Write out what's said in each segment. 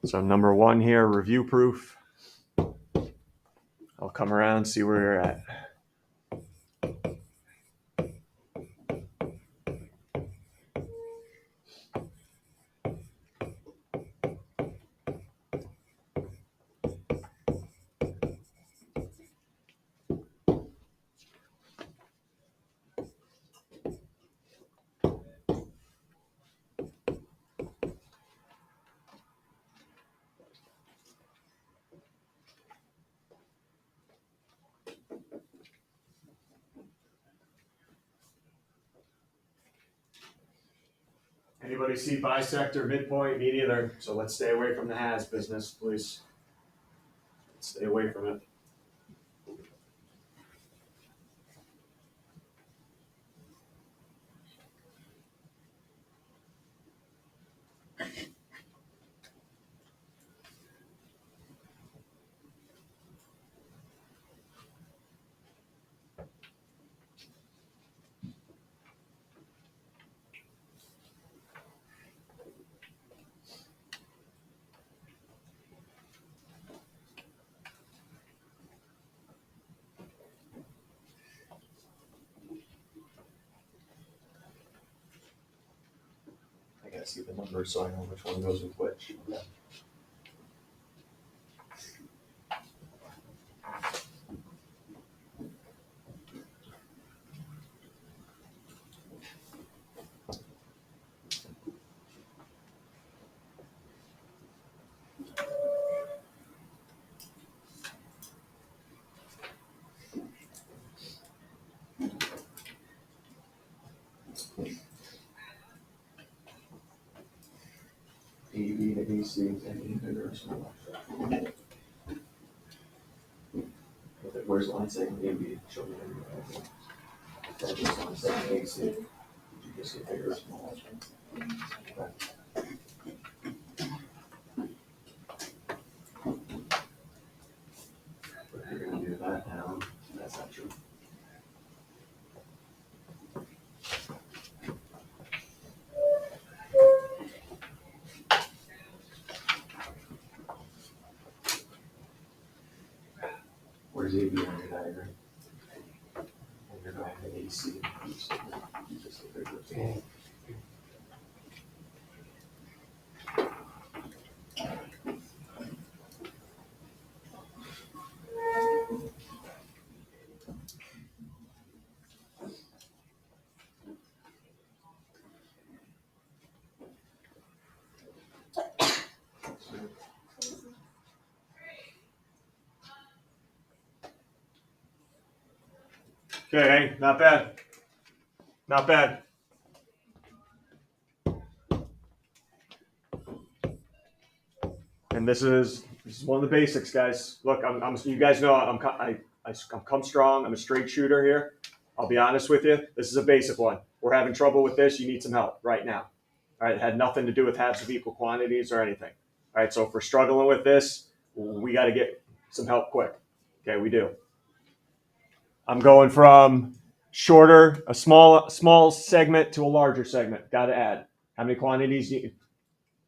So number one here, review proof. I'll come around, see where you're at. Anybody see bisector, midpoint? Me neither. So let's stay away from the has business, please. Let's stay away from it. I gotta see the numbers so I know which one goes with which. Okay. AB to AC, any bigger or smaller? Where's line segment AB? Show me that. That's line segment AC. Did you just get bigger or smaller? Okay. But if you're gonna do that now, that's not true. Where's AB on your diagram? And you're going to AC. You just get bigger or smaller. Okay, not bad. Not bad. And this is one of the basics, guys. Look, you guys know I'm come strong. I'm a straight shooter here. I'll be honest with you. This is a basic one. We're having trouble with this. You need some help right now. All right, it had nothing to do with halves of equal quantities or anything. All right, so if we're struggling with this, we got to get some help quick. Okay, we do. I'm going from shorter, a small segment to a larger segment. Got to add. How many quantities?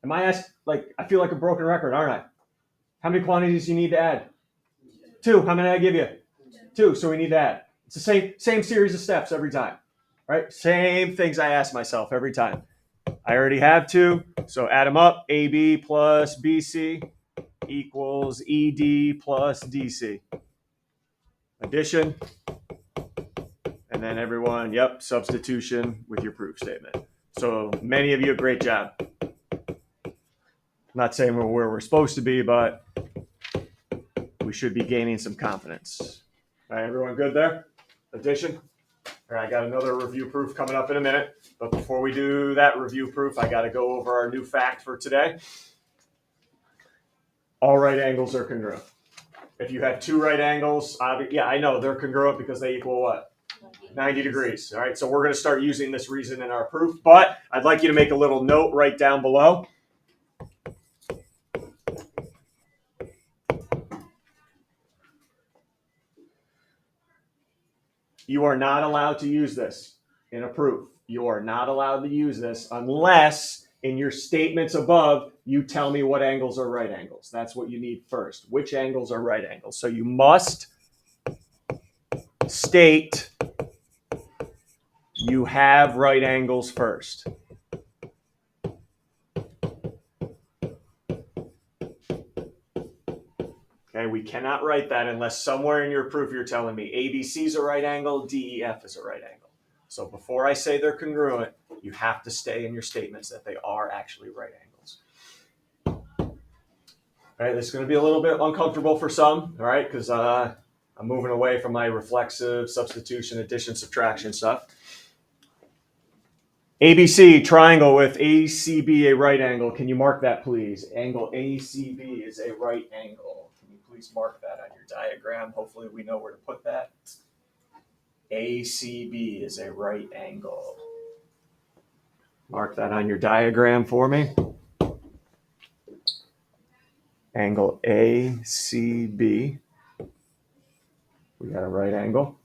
Am I asked? Like, I feel like a broken record, aren't I? How many quantities do you need to add? 2. How many did I give you? 2. So we need to add. It's the same series of steps every time, right? Same things I ask myself every time. I already have 2, so add them up. AB plus BC equals ED plus DC. Addition. And then everyone, yep, substitution with your proof statement. So many of you, great job. I'm not saying we're where we're supposed to be, but we should be gaining some confidence. All right, everyone good there? Addition? All right, I got another review proof coming up in a minute. But before we do that review proof, I got to go over our new fact for today. All right angles are congruent. If you have 2 right angles, yeah, I know they're congruent because they equal what? 90 degrees. All right, so we're going to start using this reason in our proof. But I'd like you to make a little note right down below. You are not allowed to use this in a proof. You are not allowed to use this unless in your statements above you tell me what angles are right angles. That's what you need first. Which angles are right angles? So you must state you have right angles first. Okay, we cannot write that unless somewhere in your proof you're telling me ABC is a right angle, DEF is a right angle. So before I say they're congruent, you have to stay in your statements that they are actually right angles. All right, this is going to be a little bit uncomfortable for some, all right, because I'm moving away from my reflexive, substitution, addition, subtraction stuff. ABC, triangle with ACB, a right angle. Can you mark that, please? Angle ACB is a right angle. Can you please mark that on your diagram? Hopefully we know where to put that. ACB is a right angle. Mark that on your diagram for me. Angle ACB. We got a right angle.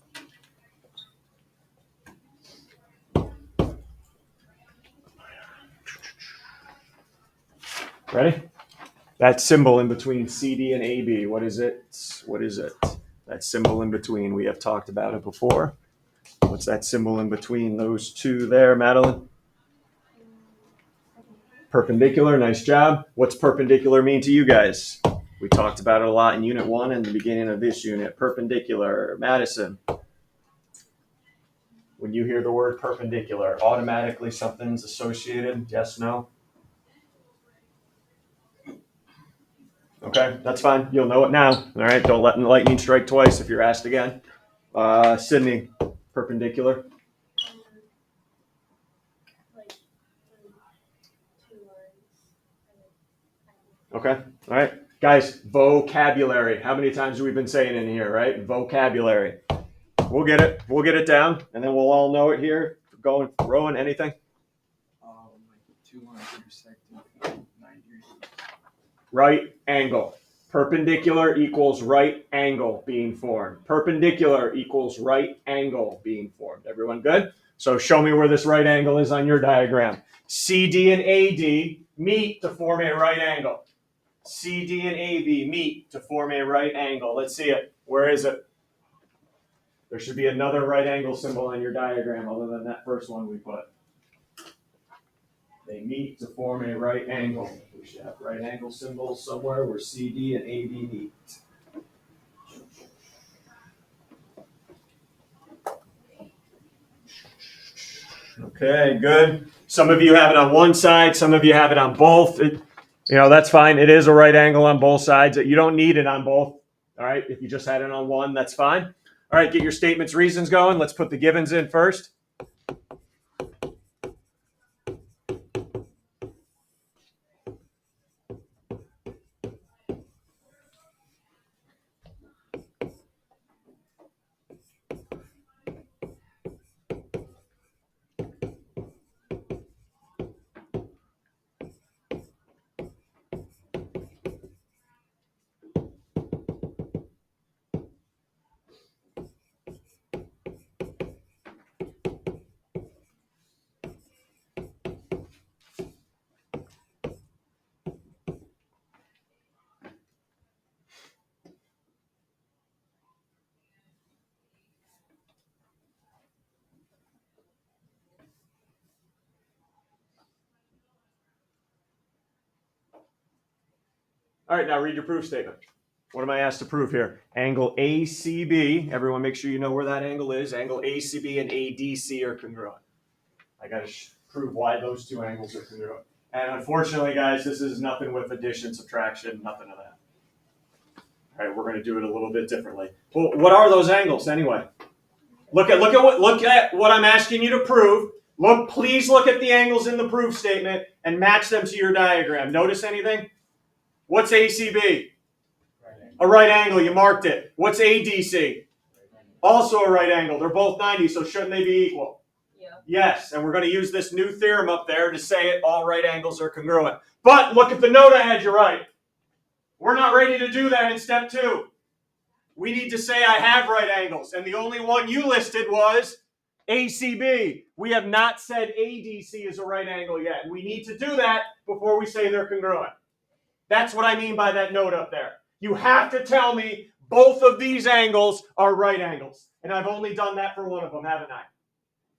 Ready? That symbol in between CD and AB, what is it? What is it? That symbol in between, we have talked about it before. What's that symbol in between those two there, Madeline? Perpendicular, nice job. What's perpendicular mean to you guys? We talked about it a lot in Unit 1 and the beginning of this unit. Perpendicular, Madison. When you hear the word perpendicular, automatically something's associated, yes, no? Okay, that's fine. You'll know it now. All right, don't let the lightning strike twice if you're asked again. Sydney, perpendicular. Okay, all right. Guys, vocabulary. How many times have we been saying in here, right? Vocabulary. We'll get it. We'll get it down, and then we'll all know it here. Going, Rowan, anything? Two lines intersecting 9 degrees. Right angle. Perpendicular equals right angle being formed. Perpendicular equals right angle being formed. Everyone good? So show me where this right angle is on your diagram. CD and AD meet to form a right angle. CD and AB meet to form a right angle. Let's see it. Where is it? There should be another right angle symbol on your diagram other than that first one we put. They meet to form a right angle. We should have right angle symbols somewhere where CD and AB meet. Okay, good. Some of you have it on one side, some of you have it on both. That's fine. It is a right angle on both sides. You don't need it on both. All right, if you just had it on one, that's fine. All right, get your statements, reasons going. Let's put the givens in first. All right, now read your proof statement. What am I asked to prove here? Angle ACB. Everyone make sure you know where that angle is. Angle ACB and ADC are congruent. I got to prove why those two angles are congruent. And unfortunately, guys, this is nothing with addition, subtraction, nothing of that. All right, we're going to do it a little bit differently. Well, what are those angles anyway? Look at what I'm asking you to prove. Please look at the angles in the proof statement and match them to your diagram. Notice anything? What's ACB? A right angle. You marked it. What's ADC? Also a right angle. They're both 90, so shouldn't they be equal? Yeah. Yes, and we're going to use this new theorem up there to say it. All right angles are congruent. But look at the note I had you write. We're not ready to do that in step 2. We need to say I have right angles, and the only one you listed was ACB. We have not said ADC is a right angle yet. We need to do that before we say they're congruent. That's what I mean by that note up there. You have to tell me both of these angles are right angles. And I've only done that for one of them, haven't I?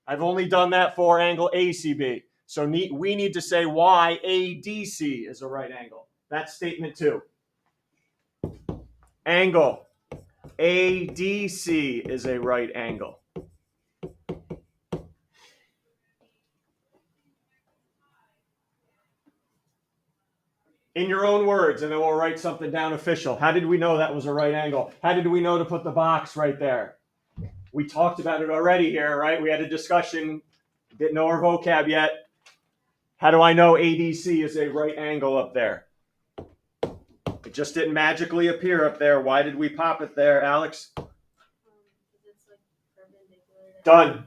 I've only done that for angle ACB. So we need to say why ADC is a right angle. That's statement 2. Angle ADC is a right angle. In your own words, and then we'll write something down official. How did we know that was a right angle? How did we know to put the box right there? We talked about it already here, right? We had a discussion, didn't know our vocab yet. How do I know ADC is a right angle up there? It just didn't magically appear up there. Why did we pop it there, Alex? It's like perpendicular.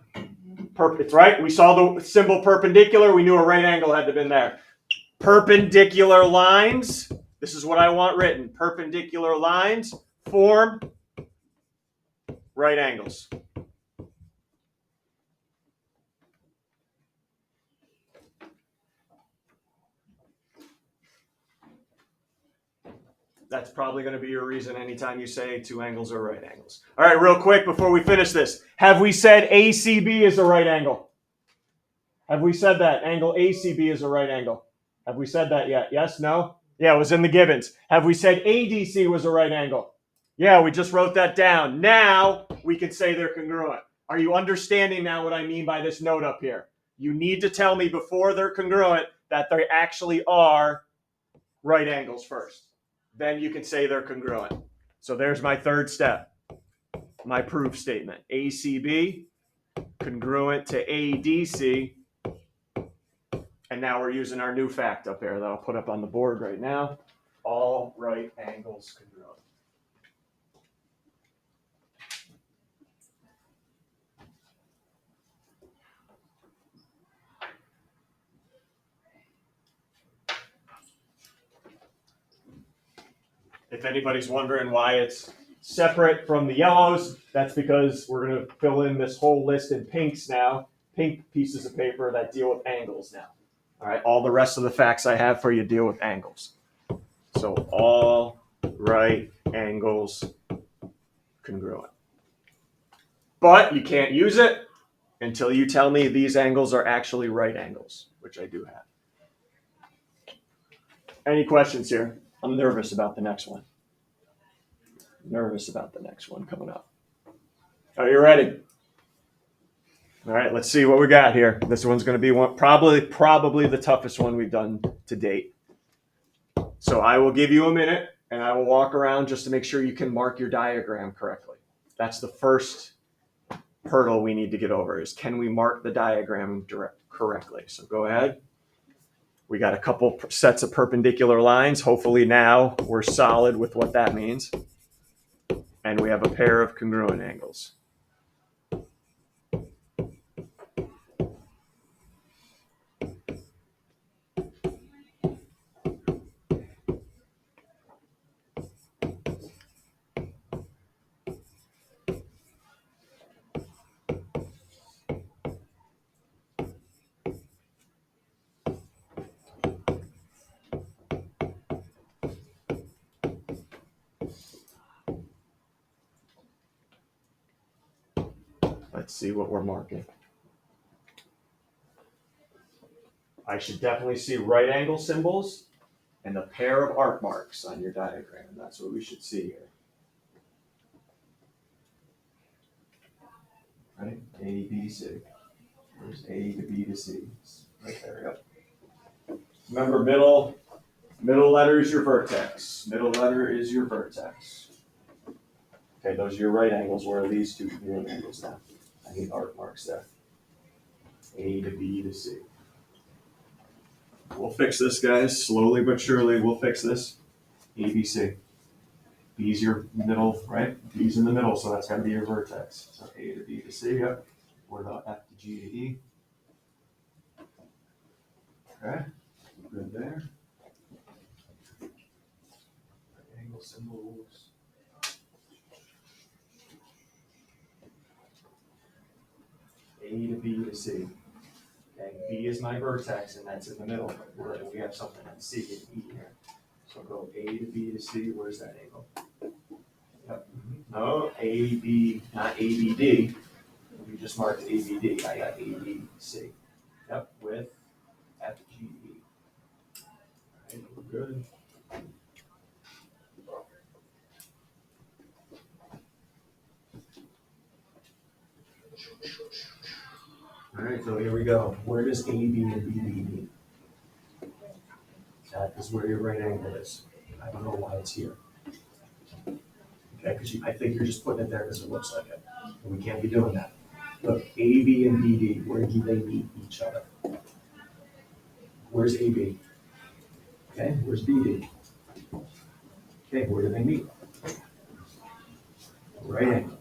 Done. It's right. We saw the symbol perpendicular. We knew a right angle had to be in there. Perpendicular lines. This is what I want written. Perpendicular lines form right angles. That's probably going to be your reason anytime you say 2 angles are right angles. All right, real quick before we finish this. Have we said ACB is a right angle? Have we said that? Angle ACB is a right angle. Have we said that yet? Yes? No? Yeah, it was in the givens. Have we said ADC was a right angle? Yeah, we just wrote that down. Now we can say they're congruent. Are you understanding now what I mean by this note up here? You need to tell me before they're congruent that they actually are right angles first. Then you can say they're congruent. So there's my third step, my proof statement. ACB congruent to ADC. And now we're using our new fact up there that I'll put up on the board right now. All right angles congruent. If anybody's wondering why it's separate from the yellows, that's because we're going to fill in this whole list in pinks now, pink pieces of paper that deal with angles now. All right, all the rest of the facts I have for you deal with angles. So all right angles congruent. But you can't use it until you tell me these angles are actually right angles, which I do have. Any questions here? I'm nervous about the next one. Nervous about the next one coming up. Are you ready? All right, let's see what we got here. This one's going to be one probably the toughest one we've done to date. So I will give you a minute, and I will walk around just to make sure you can mark your diagram correctly. That's the first hurdle we need to get over is can we mark the diagram correctly? So go ahead. We got a couple sets of perpendicular lines. Hopefully now we're solid with what that means. And we have a pair of congruent angles. Let's see what we're marking. I should definitely see right angle symbols and a pair of arc marks on your diagram. That's what we should see here. Right? A, B, C. There's A to B to C. Right there, yep. Remember, middle letter is your vertex. Middle letter is your vertex. Okay, those are your right angles. Where are these two congruent angles now? I need arc marks there. A to B to C. We'll fix this, guys. Slowly but surely, we'll fix this. A, B, C. B's your middle, right? B's in the middle, so that's got to be your vertex. So A to B to C, yep. What about F to G to E? Okay, good there. Angle symbols. A to C. Okay, B is my vertex, and that's in the middle. Where we have something on C and E here. So go A to B to C. Where's that angle? Yep. No, A, B, not A, B, D. We just marked A, B, D. I got A, B, C. Yep, with F, G, E. All right, we're good. All right, so here we go. Where does A, B, and B, B meet? That is where your right angle is. I don't know why it's here. Okay, because I think you're just putting it there because it looks like it. And we can't be doing that. Look, A, B, and B, D, where do they meet each other? Where's A, B? Okay, where's B, D? Okay, where do they meet? Right angle.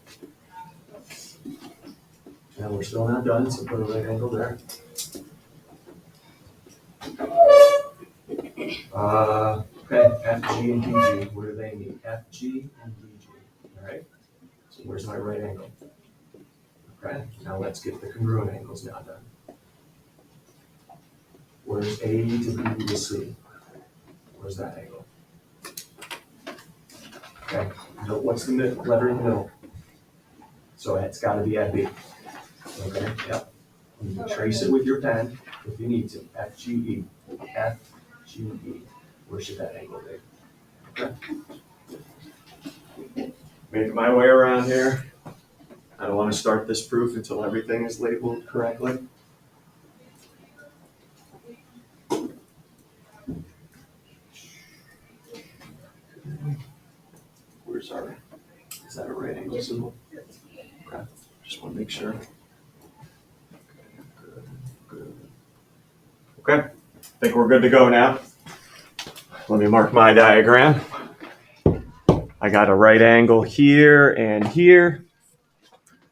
And we're still not done, so put a right angle there. Okay, F, G, and DG, where do they meet? F, G, and DG, all right? So where's my right angle? Okay, now let's get the congruent angles now done. Where's A to B to C? Where's that angle? Okay, now what's the letter in the middle? So it's got to be at B. Okay, yep. You can trace it with your pen if you need to. F, G, E. F, G, E. Where should that angle be? Okay. Make my way around here. I don't want to start this proof until everything is labeled correctly. Where's our, is that a right angle symbol? Okay, just want to make sure. Okay, I think we're good to go now. Let me mark my diagram. I got a right angle here and here.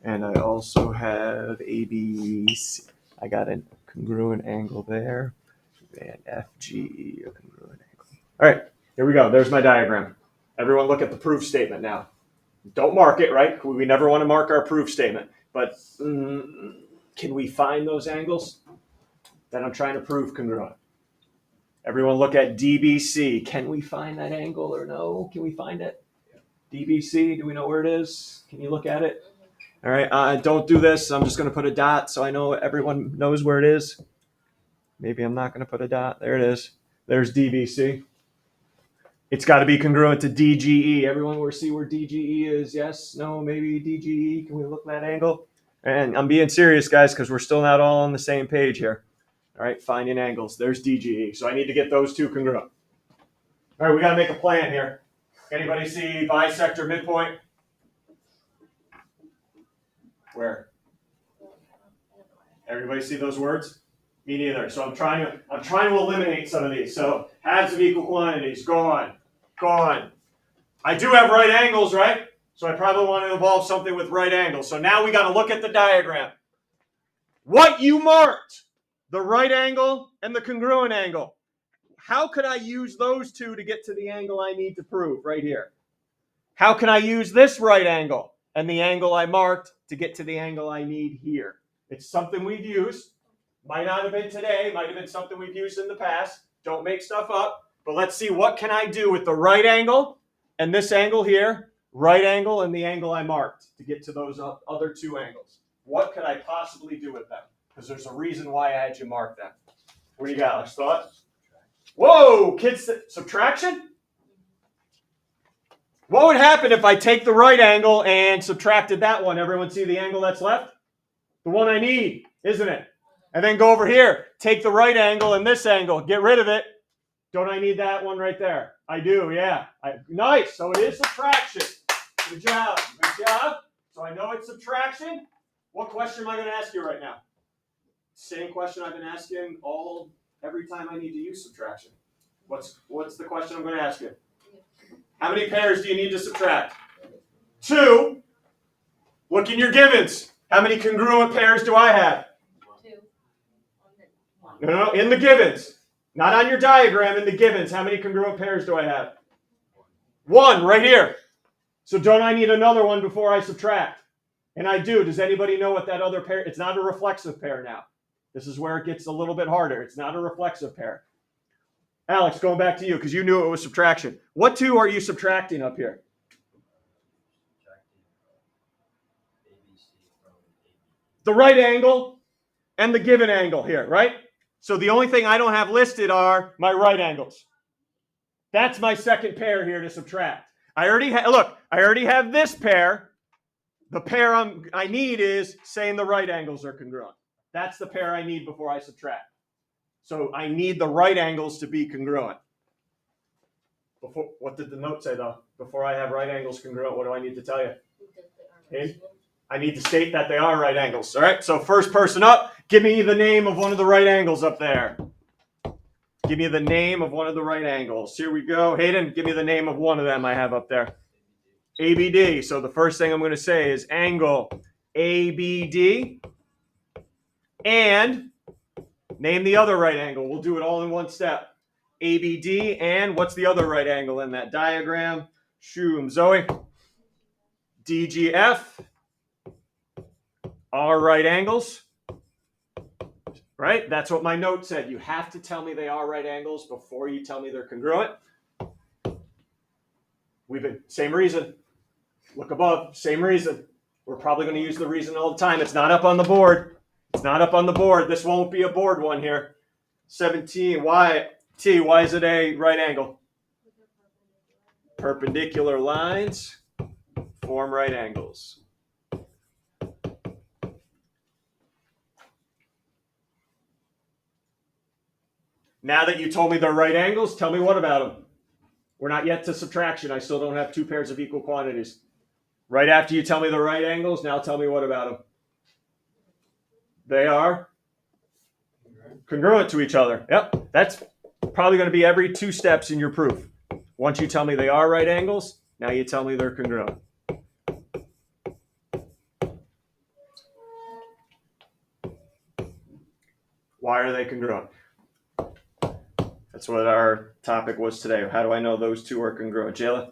And I also have ABC. I got a congruent angle there. And FGE, a congruent angle. All right, here we go. There's my diagram. Everyone look at the proof statement now. Don't mark it, right? We never want to mark our proof statement. But can we find those angles that I'm trying to prove congruent? Everyone look at DBC. Can we find that angle or no? Can we find it? DBC, do we know where it is? Can you look at it? All right, don't do this. I'm just going to put a dot so I know everyone knows where it is. Maybe I'm not going to put a dot. There it is. There's DBC. It's got to be congruent to DGE. Everyone will see where DGE is. Yes, no, maybe DGE. Can we look at that angle? And I'm being serious, guys, because we're still not all on the same page here. All right, finding angles. There's DGE. So I need to get those two congruent. All right, we got to make a plan here. Anybody see bisector midpoint? Where? Everybody see those words? Me neither. So I'm trying to eliminate some of these. So halves of equal quantities, gone. I do have right angles, right? So I probably want to involve something with right angles. So now we got to look at the diagram. What you marked, the right angle and the congruent angle. How could I use those two to get to the angle I need to prove right here? How can I use this right angle and the angle I marked to get to the angle I need here? It's something we've used. Might not have been today, might have been something we've used in the past. Don't make stuff up. But let's see, what can I do with the right angle and this angle here, right angle and the angle I marked to get to those other two angles? What could I possibly do with them? Because there's a reason why I had you mark them. What do you got? Let's thought. Whoa, kids, subtraction? What would happen if I take the right angle and subtracted that one? Everyone see the angle that's left? The one I need, isn't it? And then go over here, take the right angle and this angle, get rid of it. Don't I need that one right there? I do, yeah. Nice, so it is subtraction. Good job. So I know it's subtraction. What question am I going to ask you right now? Same question I've been asking every time I need to use subtraction. What's the question I'm going to ask you? How many pairs do you need to subtract? 2. Look in your givens. How many congruent pairs do I have? 2. No, in the givens. Not on your diagram, in the givens. How many congruent pairs do I have? 1, right here. So don't I need another one before I subtract? And I do. Does anybody know what that other pair? It's not a reflexive pair now. This is where it gets a little bit harder. It's not a reflexive pair. Alex, going back to you because you knew it was subtraction. What two are you subtracting up here? The right angle and the given angle here, right? So the only thing I don't have listed are my right angles. That's my second pair here to subtract. I already have this pair. The pair I need is saying the right angles are congruent. That's the pair I need before I subtract. So I need the right angles to be congruent. What did the note say though? Before I have right angles congruent, what do I need to tell you? I need to state that they are right angles. All right, so first person up, give me the name of one of the right angles up there. Give me the name of one of the right angles. Here we go. Hayden, give me the name of one of them I have up there. ABD. So the first thing I'm going to say is angle ABD. And name the other right angle. We'll do it all in one step. ABD and what's the other right angle in that diagram? Shoom. Zoe. DGF. Are right angles. Right? That's what my note said. You have to tell me they are right angles before you tell me they're congruent. Same reason. Look above. Same reason. We're probably going to use the reason all the time. It's not up on the board. It's not up on the board. This won't be a board one here. 17. Why is it a right angle? Perpendicular lines form right angles. Now that you told me they're right angles, tell me what about them? We're not yet to subtraction. I still don't have two pairs of equal quantities. Right after you tell me the right angles, now tell me what about them? They are congruent to each other. Yep, that's probably going to be every two steps in your proof. Once you tell me they are right angles, now you tell me they're congruent. Why are they congruent? That's what our topic was today. How do I know those two are congruent? Jayla?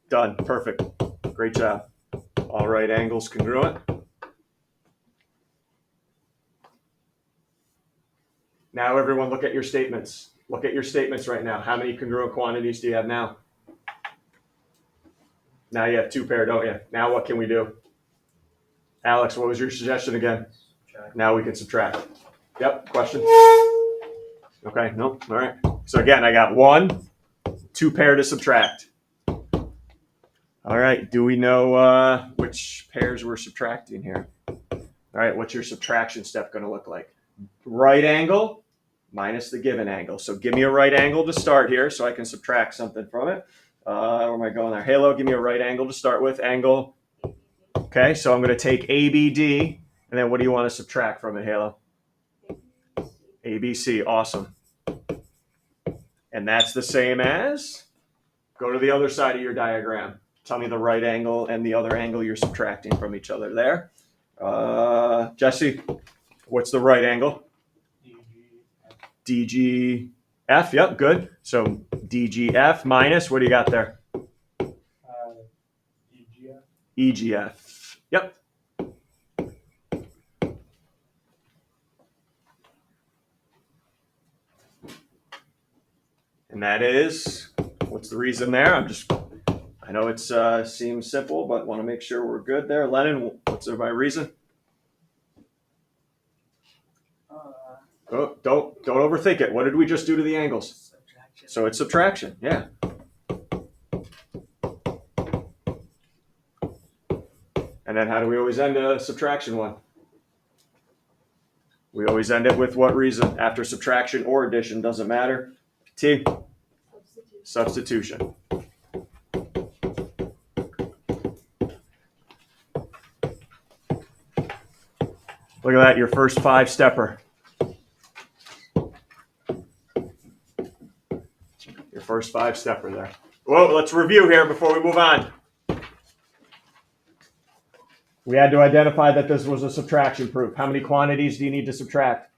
Done. Perfect. Great job. All right angles congruent. Now everyone look at your statements. Look at your statements right now. How many congruent quantities do you have now? Now you have two pair, don't you? Now what can we do? Alex, what was your suggestion again? Subtract. Now we can subtract. Yep, question? Okay, no, all right. So again, I got two pair to subtract. All right, do we know which pairs we're subtracting here? All right, what's your subtraction step going to look like? Right angle minus the given angle. So give me a right angle to start here so I can subtract something from it. Where am I going there? Halo, give me a right angle to start with. Angle. Okay, so I'm going to take ABD, and then what do you want to subtract from it, Halo? ABC, awesome. And that's the same as, go to the other side of your diagram. Tell me the right angle and the other angle you're subtracting from each other there. Jesse, what's the right angle? DGF, yep, good. So DGF minus, what do you got there? EGF, yep. And that is, what's the reason there? I know it seems simple, but want to make sure we're good there. Lennon, what's my reason? Oh, don't overthink it. What did we just do to the angles? Subtraction. So it's subtraction, yeah. And then how do we always end a subtraction one? We always end it with what reason? After subtraction or addition, doesn't matter. T. Substitution. Look at that, your first five-stepper. Your first five-stepper there. Well, let's review here before we move on. We had to identify that this was a subtraction proof. How many quantities do you need to subtract?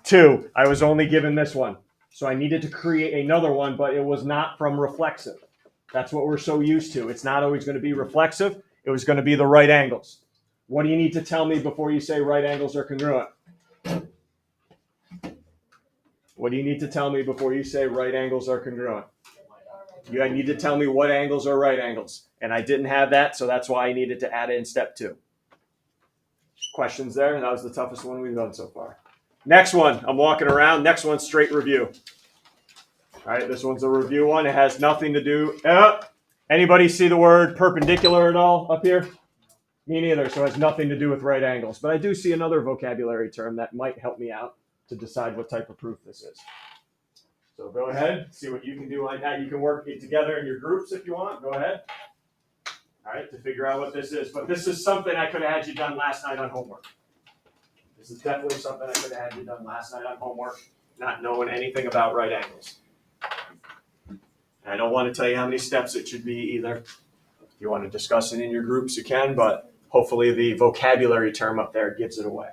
2. I was only given this one. So I needed to create another one, but it was not from reflexive. That's what we're so used to. It's not always going to be reflexive. It was going to be the right angles. What do you need to tell me before you say right angles are congruent? What do you need to tell me before you say right angles are congruent? You need to tell me what angles are right angles. And I didn't have that, so that's why I needed to add it in step 2. Questions there? That was the toughest one we've done so far. Next one, I'm walking around. Next one's straight review. All right, this one's a review one. It has nothing to do. Anybody see the word perpendicular at all up here? Me neither, so it has nothing to do with right angles. But I do see another vocabulary term that might help me out to decide what type of proof this is. So go ahead, see what you can do like that. You can work it together in your groups if you want. Go ahead. All right, to figure out what this is. But this is something I could have had you done last night on homework. This is definitely something I could have had you done last night on homework, not knowing anything about right angles. And I don't want to tell you how many steps it should be either. If you want to discuss it in your groups, you can, but hopefully the vocabulary term up there gives it away.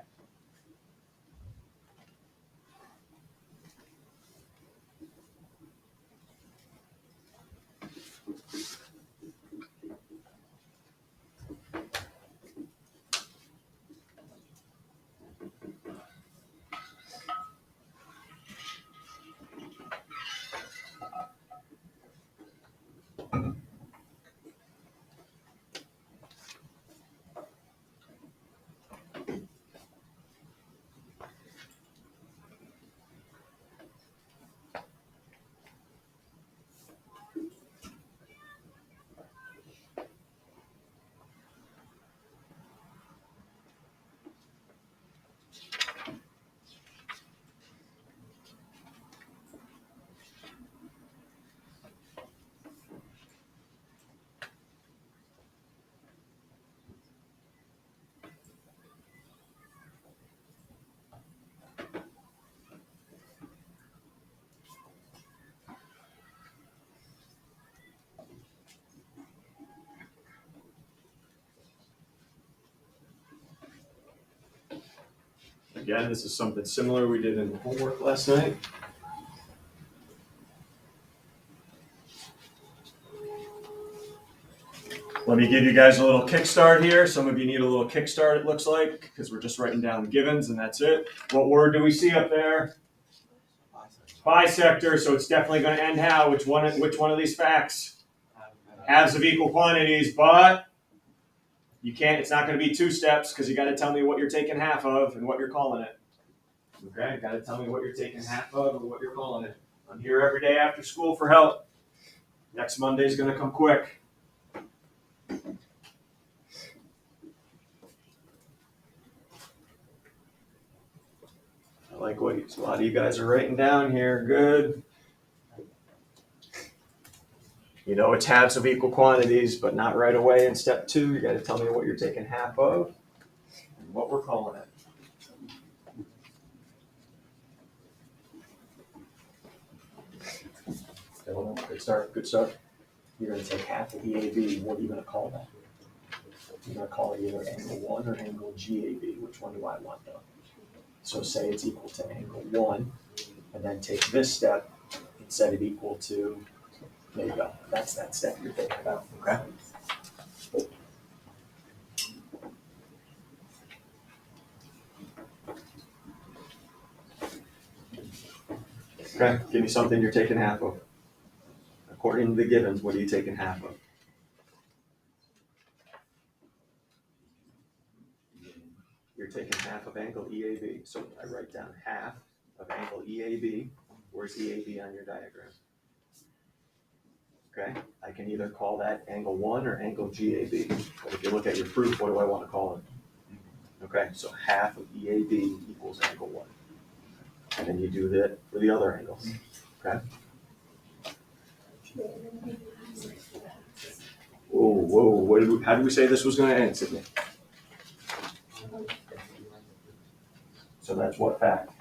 Again, this is something similar we did in the homework last night. Let me give you guys a little kickstart here. Some of you need a little kickstart, it looks like, because we're just writing down the givens and that's it. What word do we see up there? Bisector, so it's definitely going to end how? Which one of these facts? Halves of equal quantities, but you can't, it's not going to be 2 steps because you got to tell me what you're taking half of and what you're calling it. Okay, you got to tell me what you're taking half of and what you're calling it. I'm here every day after school for help. Next Monday's going to come quick. I like what a lot of you guys are writing down here. Good. You know it's halves of equal quantities, but not right away in step 2. You got to tell me what you're taking half of and what we're calling it. Good start. Good start. You're going to take half of EAB. What are you going to call that? You're going to call it either angle 1 or angle GAB. Which one do I want though? So say it's equal to angle 1, and then take this step and set it equal to, there you go. That's that step you're thinking about, okay? Okay, give me something you're taking half of. According to the givens, what are you taking half of? You're taking half of angle EAB. So I write down half of angle EAB. Where's EAB on your diagram? Okay, I can either call that angle 1 or angle GAB. But if you look at your proof, what do I want to call it? Okay, so half of EAB equals angle 1. And then you do that for the other angles. Okay? Whoa, how did we say this was going to end, Sydney? So that's what fact?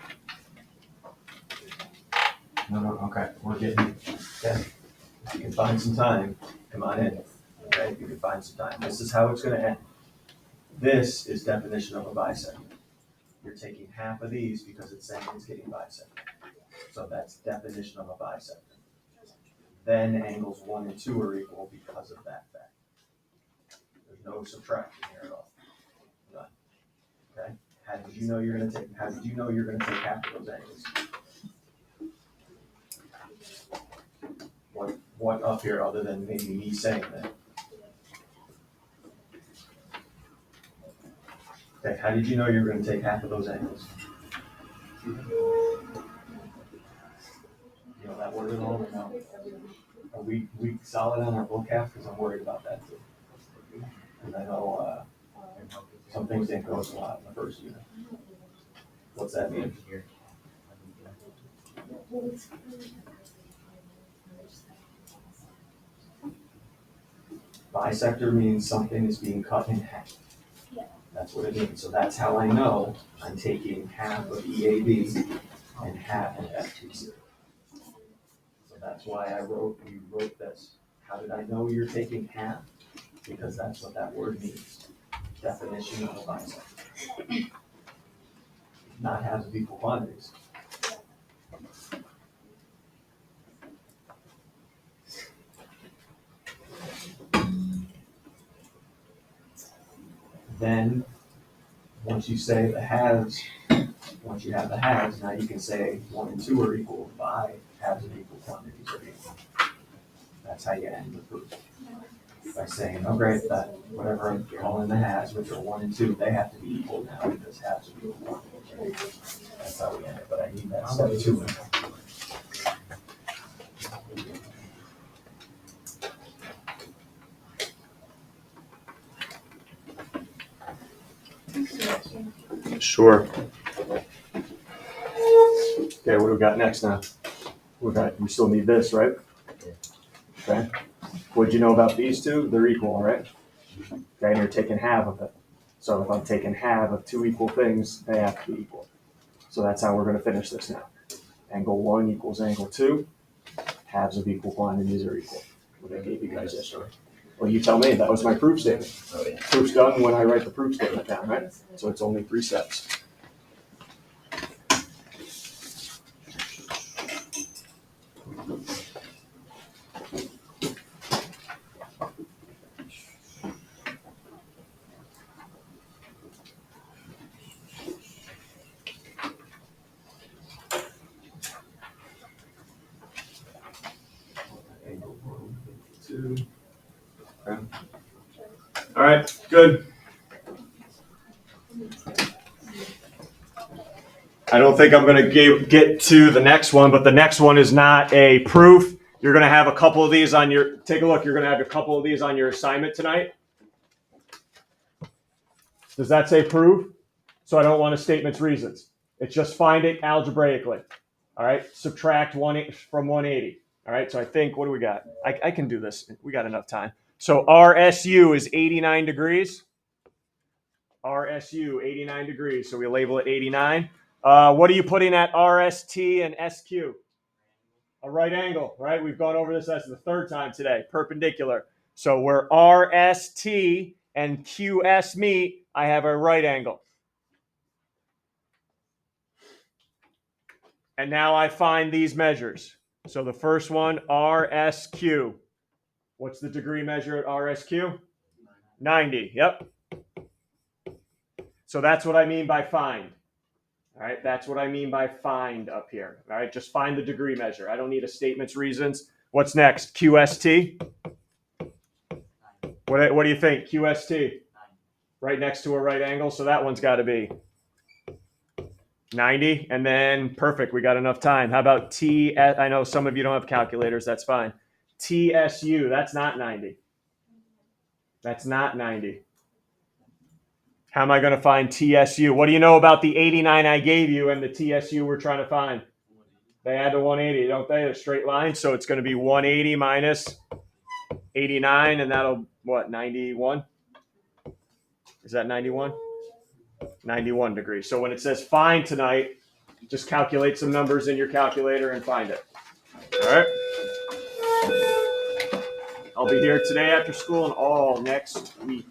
No, okay, we're getting, yeah. If you can find some time, come on in. Okay, if you can find some time. This is how it's going to end. This is definition of a bisector. You're taking half of these because it's saying it's getting bisected. So that's definition of a bisector. Then angles 1 and 2 are equal because of that fact. There's No subtraction here at all. None. Okay. How did you know you're going to take half of those angles? What up here other than maybe me saying that? Okay. How did you know you were going to take half of those angles? You know that word at all or no? Are we solid on our vocab? Because I'm worried about that too. And I know some things didn't go so hot in the first unit. What's that mean? Bisector means something is being cut in half. That's what it means. So that's how I know I'm taking half of EAB and half of FTC. So that's why we wrote this. How did I know you're taking half? Because that's what that word means. Definition of a bisector. Not halves of equal quantities. Then, once you say the halves, once you have the halves, now you can say 1 and 2 are equal by halves of equal quantities are equal. That's how you end the proof. By saying, oh great, that whatever I'm calling the halves, which are 1 and 2, they have to be equal now because halves of equal quantities are equal. That's how we end it, but I need that step 2 in there. Sure. Okay, what do we got next now? We still need this, right? Okay. What'd you know about these two? They're equal, right? Okay, and you're taking half of it. So if I'm taking half of two equal things, they have to be equal. So that's how we're going to finish this now. Angle 1 equals angle 2. Halves of equal quantities are equal. What I gave you guys yesterday. Well, you tell me. That was my proof statement. Proof's done when I write the proof statement down, right? So it's only 3 steps. Angle 1, 2. Okay. All right, good. I don't think I'm going to get to the next one, but the next one is not a proof. You're going to have a couple of these on your, take a look, you're going to have a couple of these on your assignment tonight. Does that say proof? So I don't want a statement's reasons. It's just find it algebraically. All right, subtract 1 from 180. All right, so I think, what do we got? I can do this. We got enough time. So RSU is 89 degrees. RSU, 89 degrees. So we label it 89. What are you putting at RST and SQ? A right angle, right? We've gone over this. That's the third time today. Perpendicular. So where RST and QS meet, I have a right angle. And now I find these measures. So the first one, RSQ. What's the degree measure at RSQ? 90. Yep. So that's what I mean by find. All right, that's what I mean by find up here. All right, just find the degree measure. I don't need a statement's reasons. What's next? QST? What do you think? QST? Right next to a right angle, so that one's got to be 90. And then, perfect, we got enough time. How about T? I know some of you don't have calculators. That's fine. TSU, that's not 90. That's not 90. How am I going to find TSU? What do you know about the 89 I gave you and the TSU we're trying to find? They add to 180, don't they? A straight line. So it's going to be 180 minus 89, and that'll, what, 91? Is that 91? 91 degrees. So when it says find tonight, just calculate some numbers in your calculator and find it. All right? I'll be here today after school and all next week.